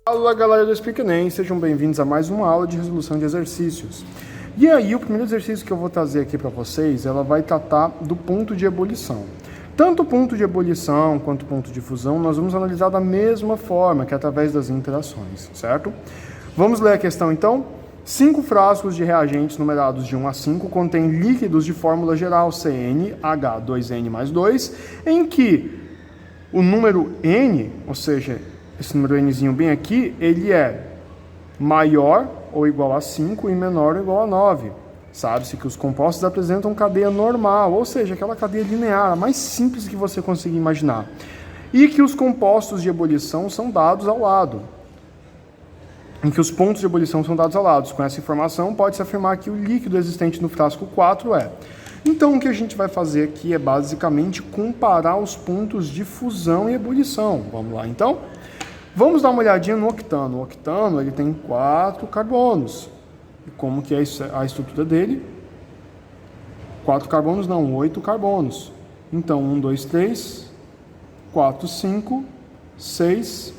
Fala galera do Speak Enem, sejam bem-vindos a mais uma aula de resolução de exercícios. E aí, o primeiro exercício que eu vou trazer aqui para vocês, ela vai tratar do ponto de ebulição. Tanto o ponto de ebulição quanto o ponto de fusão, nós vamos analisar da mesma forma, que é através das interações, certo? Vamos ler a questão então? 5 frascos de reagentes numerados de 1 a 5 contêm líquidos de fórmula geral CnH2n mais 2, em que o número n, ou seja, esse número nzinho bem aqui, ele é maior ou igual a 5 e menor ou igual a 9. Sabe-se que os compostos apresentam cadeia normal, ou seja, aquela cadeia linear, a mais simples que você conseguir imaginar. E que os compostos de ebulição são dados ao lado. Em que os pontos de ebulição são dados ao lado. Com essa informação, pode-se afirmar que o líquido existente no frasco 4 é. Então, o que a gente vai fazer aqui é basicamente comparar os pontos de fusão e ebulição. Vamos lá, então? Vamos dar uma olhadinha no octano. O octano ele tem 4 carbonos. E como que é a estrutura dele? 4 carbonos não, 8 carbonos. Então, 1, 2, 3, 4, 5, 6,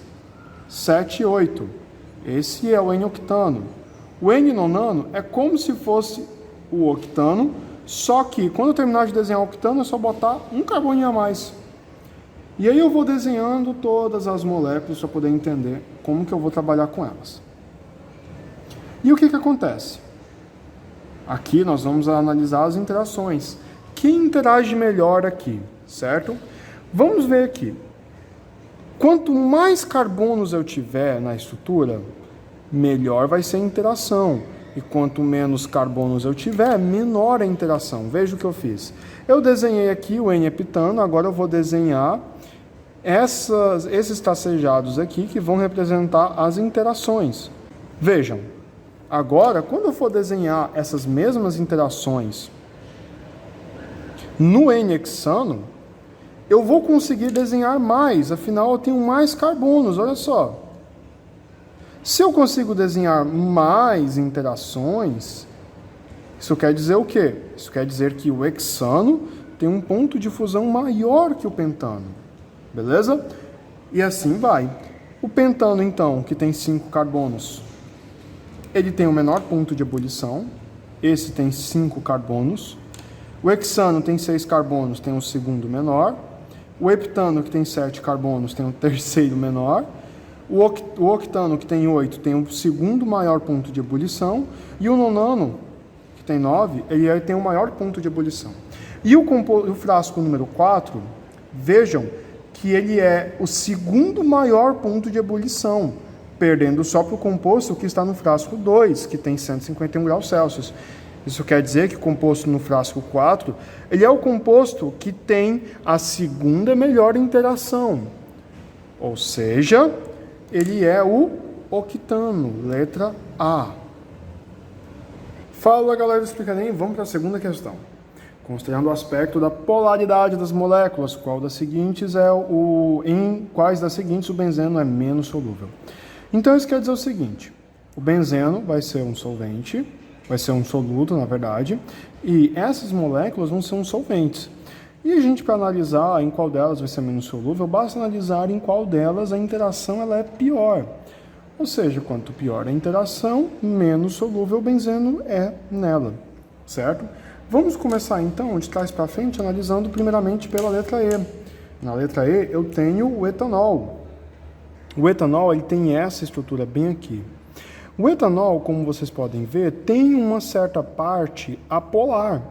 7, 8. Esse é o N-octano. O N-nonano é como se fosse o octano, só que quando eu terminar de desenhar o octano é só botar um carboninho a mais. E aí eu vou desenhando todas as moléculas para poder entender como que eu vou trabalhar com elas. E o que acontece? Aqui nós vamos analisar as interações. Quem interage melhor aqui, certo? Vamos ver aqui. Quanto mais carbonos eu tiver na estrutura, melhor vai ser a interação. E quanto menos carbonos eu tiver, menor a interação. Veja o que eu fiz. Eu desenhei aqui o N-heptano, agora eu vou desenhar esses tracejados aqui que vão representar as interações. Vejam, agora quando eu for desenhar essas mesmas interações no N-hexano, eu vou conseguir desenhar mais, afinal eu tenho mais carbonos, olha só. Se eu consigo desenhar mais interações, isso quer dizer o quê? Isso quer dizer que o hexano tem um ponto de fusão maior que o pentano. Beleza? E assim vai. O pentano, então, que tem 5 carbonos, ele tem o menor ponto de ebulição. Esse tem 5 carbonos. O hexano tem 6 carbonos, tem o segundo menor. O heptano, que tem 7 carbonos, tem o terceiro menor. O octano, que tem 8, tem o segundo maior ponto de ebulição. E o nonano, que tem 9, ele tem o maior ponto de ebulição. E o frasco número 4, vejam que ele é o segundo maior ponto de ebulição, perdendo só para o composto que está no frasco 2, que tem 151 graus Celsius. Isso quer dizer que o composto no frasco 4, ele é o composto que tem a segunda melhor interação. Ou seja, ele é o octano, letra A. Fala galera do Speak Enem, vamos para a segunda questão. Considerando o aspecto da polaridade das moléculas, quais das seguintes o benzeno é menos solúvel? Então isso quer dizer o seguinte, o benzeno vai ser um solvente, vai ser um soluto, na verdade, e essas moléculas vão ser uns solventes. E a gente, para analisar em qual delas vai ser menos solúvel, basta analisar em qual delas a interação ela é pior. Ou seja, quanto pior a interação, menos solúvel o benzeno é nela, certo? Vamos começar então, de trás para frente, analisando primeiramente pela letra E. Na letra E eu tenho o etanol. O etanol ele tem essa estrutura bem aqui. O etanol, como vocês podem ver, tem uma certa parte apolar,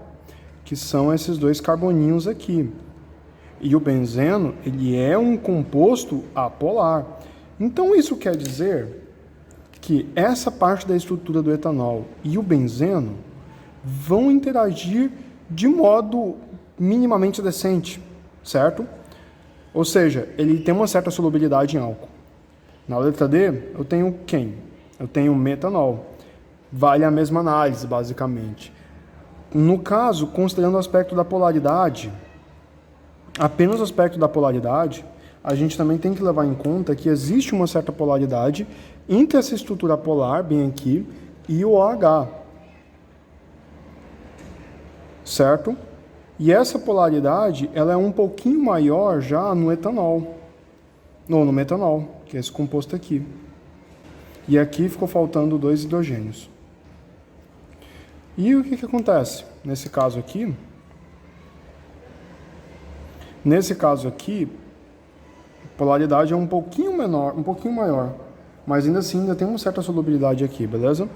que são esses 2 carboninhos aqui. E o benzeno, ele é um composto apolar. Então isso quer dizer que essa parte da estrutura do etanol e o benzeno vão interagir de modo minimamente decente, certo? Ou seja, ele tem uma certa solubilidade em álcool. Na letra D, eu tenho quem? Eu tenho metanol. Vale a mesma análise, basicamente. No caso, considerando o aspecto da polaridade, apenas o aspecto da polaridade, a gente também tem que levar em conta que existe uma certa polaridade entre essa estrutura polar, bem aqui, e o OH. Certo? E essa polaridade, ela é um pouquinho maior já no etanol. Não, no metanol, que é esse composto aqui. E aqui ficou faltando 2 hidrogênios. E o que acontece? Nesse caso aqui, a polaridade é um pouquinho menor, um pouquinho maior. Mas ainda assim, ainda tem uma certa solubilidade aqui, beleza?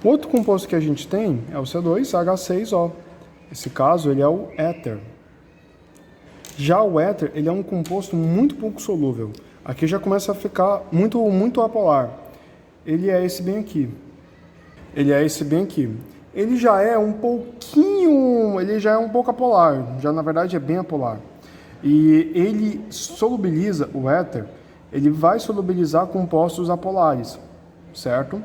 Outro composto que a gente tem é o C2H6O. Esse caso, ele é o éter. Já o éter, ele é um composto muito pouco solúvel. Aqui já começa a ficar muito apolar. Ele é esse bem aqui. Ele já é um pouco apolar. Já, na verdade, é bem apolar. E ele solubiliza, o éter, ele vai solubilizar compostos apolares, certo?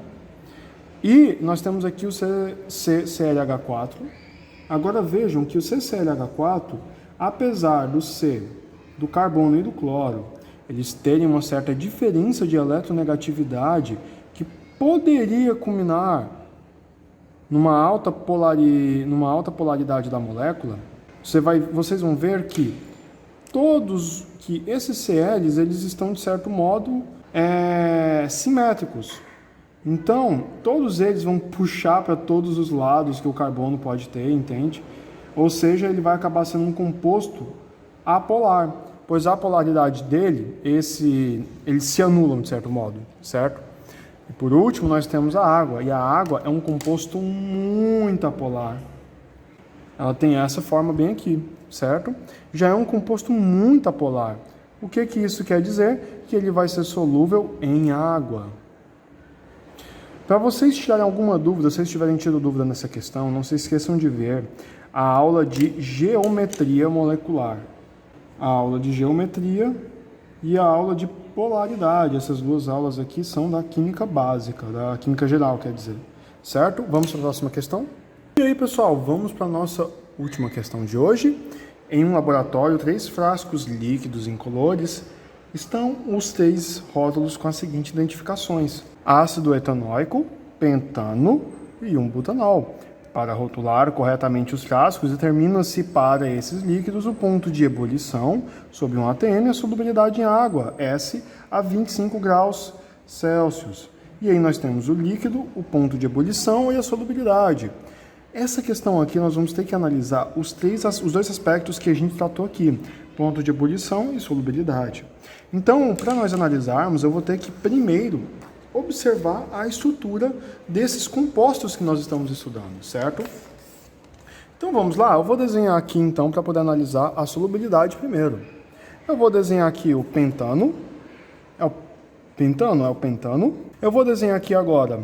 E nós temos aqui o CClH4. Agora vejam que o CClH4, apesar do C, do carbono e do cloro, eles terem uma certa diferença de eletronegatividade que poderia culminar numa alta polaridade da molécula, vocês vão ver que esses CLs, eles estão, de certo modo, simétricos. Então, todos eles vão puxar para todos os lados que o carbono pode ter, entende? Ou seja, ele vai acabar sendo um composto apolar, pois a polaridade dele, eles se anulam, de certo modo, certo? E por último, nós temos a água, e a água é um composto muito apolar. Ela tem essa forma bem aqui, certo? Já é um composto muito apolar. O que isso quer dizer? Que ele vai ser solúvel em água. Para vocês tirarem alguma dúvida, se vocês tiverem tido dúvida nessa questão, não se esqueçam de ver a aula de geometria molecular. A aula de geometria e a aula de polaridade. Essas duas aulas aqui são da química básica, da química geral, quer dizer. Certo? Vamos para a próxima questão? E aí, pessoal, vamos para a nossa última questão de hoje. Em um laboratório, 3 frascos líquidos incolores estão os 3 rótulos com as seguintes identificações: ácido etanóico, pentano e butanol. Para rotular corretamente os frascos, determina-se para esses líquidos o ponto de ebulição sobre um ATM e a solubilidade em água, S, a 25 graus Celsius. E aí nós temos o líquido, o ponto de ebulição e a solubilidade. Essa questão aqui nós vamos ter que analisar os 2 aspectos que a gente tratou aqui, ponto de ebulição e solubilidade. Então, para nós analisarmos, eu vou ter que primeiro observar a estrutura desses compostos que nós estamos estudando, certo? Então vamos lá, eu vou desenhar aqui então para poder analisar a solubilidade primeiro. Eu vou desenhar aqui o pentano, é o pentano. Eu vou desenhar aqui agora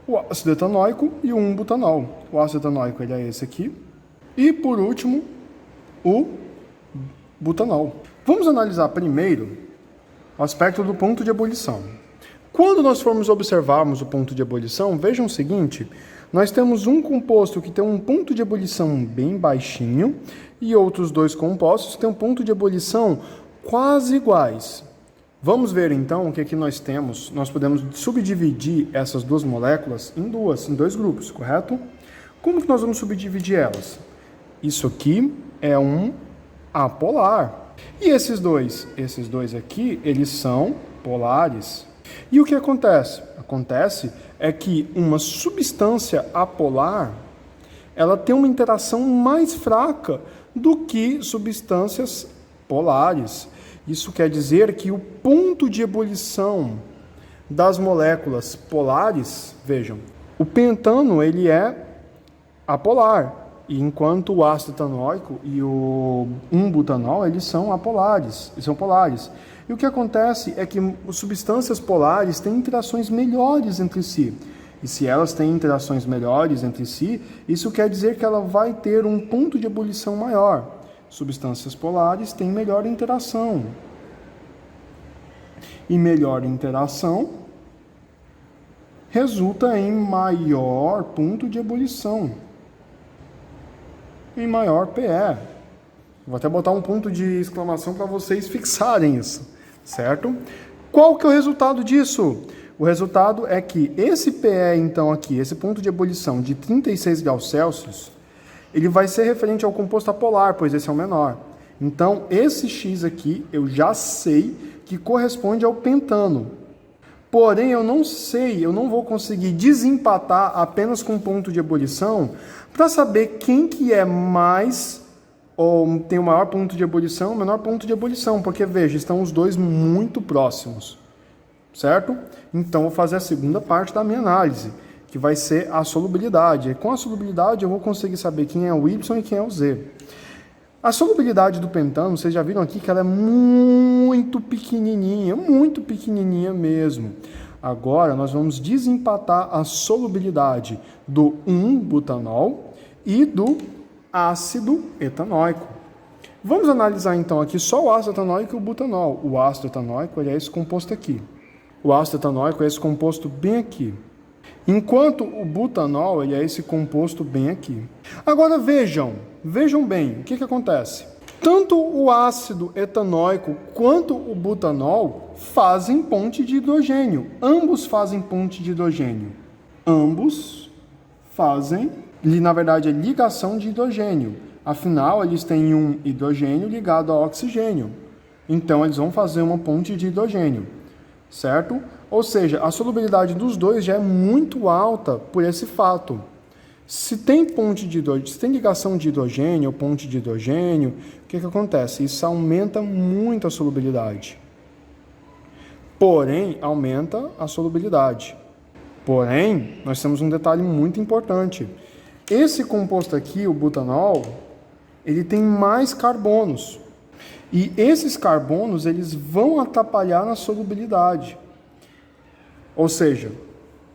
o ácido etanóico e o butanol. O ácido etanóico ele é esse aqui. E por último, o butanol. Vamos analisar primeiro o aspecto do ponto de ebulição. Quando nós formos observarmos o ponto de ebulição, vejam o seguinte: nós temos um composto que tem um ponto de ebulição bem baixinho e outros 2 compostos que têm um ponto de ebulição quase iguais. Vamos ver então o que aqui nós temos. Nós podemos subdividir essas 2 moléculas em 2 grupos, correto? Como que nós vamos subdividir elas? Isso aqui é um apolar. E esses dois aqui, eles são polares. E o que acontece? Acontece é que uma substância apolar, ela tem uma interação mais fraca do que substâncias polares. Isso quer dizer que o ponto de ebulição das moléculas polares, vejam, o pentano ele é apolar, enquanto o ácido etanóico e o butanol eles são apolares, eles são polares. E o que acontece é que substâncias polares têm interações melhores entre si. E se elas têm interações melhores entre si, isso quer dizer que ela vai ter um ponto de ebulição maior. Substâncias polares têm melhor interação. E melhor interação resulta em maior ponto de ebulição, em maior PE. Vou até botar um ponto de exclamação para vocês fixarem isso, certo? Qual que é o resultado disso? O resultado é que esse PE, então, aqui, esse ponto de ebulição de 36 graus Celsius, ele vai ser referente ao composto apolar, pois esse é o menor. Então, esse X aqui, eu já sei que corresponde ao pentano. Porém, eu não sei, eu não vou conseguir desempatar apenas com ponto de ebulição para saber quem que é mais, ou tem o maior ponto de ebulição, o menor ponto de ebulição, porque, veja, estão os dois muito próximos, certo? Então, vou fazer a segunda parte da minha análise, que vai ser a solubilidade. E com a solubilidade, eu vou conseguir saber quem é o Y e quem é o Z. A solubilidade do pentano, vocês já viram aqui que ela é muito pequenininha mesmo. Agora, nós vamos desempatar a solubilidade do 1-butanol e do ácido etanóico. Vamos analisar então aqui só o ácido etanóico e o butanol. O ácido etanóico ele é esse composto aqui. O ácido etanóico é esse composto bem aqui. Enquanto o butanol ele é esse composto bem aqui. Agora vejam bem, o que acontece? Tanto o ácido etanóico quanto o butanol fazem ponte de hidrogênio. Ambos fazem ponte de hidrogênio. Ambos fazem, na verdade, ligação de hidrogênio. Afinal, eles têm um hidrogênio ligado a oxigênio. Então, eles vão fazer uma ponte de hidrogênio, certo? Ou seja, a solubilidade dos dois já é muito alta por esse fato. Se tem ponte de hidrogênio, se tem ligação de hidrogênio ou ponte de hidrogênio, o que acontece? Isso aumenta muito a solubilidade. Porém, aumenta a solubilidade. Porém, nós temos um detalhe muito importante. Esse composto aqui, o butanol, ele tem mais carbonos. E esses carbonos, eles vão atrapalhar na solubilidade. Ou seja,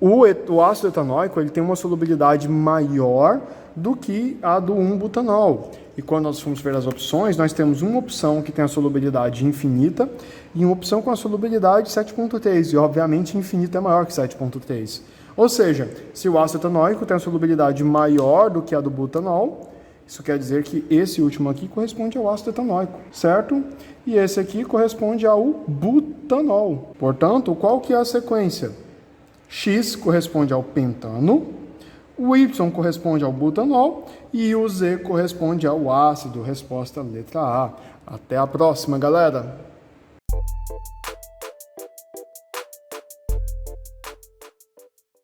o ácido etanóico ele tem uma solubilidade maior do que a do 1-butanol. E quando nós formos ver as opções, nós temos uma opção que tem a solubilidade infinita e uma opção com a solubilidade 7,3. E, obviamente, infinita é maior que 7,3. Ou seja, se o ácido etanóico tem a solubilidade maior do que a do butanol, isso quer dizer que esse último aqui corresponde ao ácido etanóico, certo? E esse aqui corresponde ao butanol. Portanto, qual que é a sequência? X corresponde ao pentano, o Y corresponde ao butanol e o Z corresponde ao ácido. Resposta letra A. Até a próxima, galera!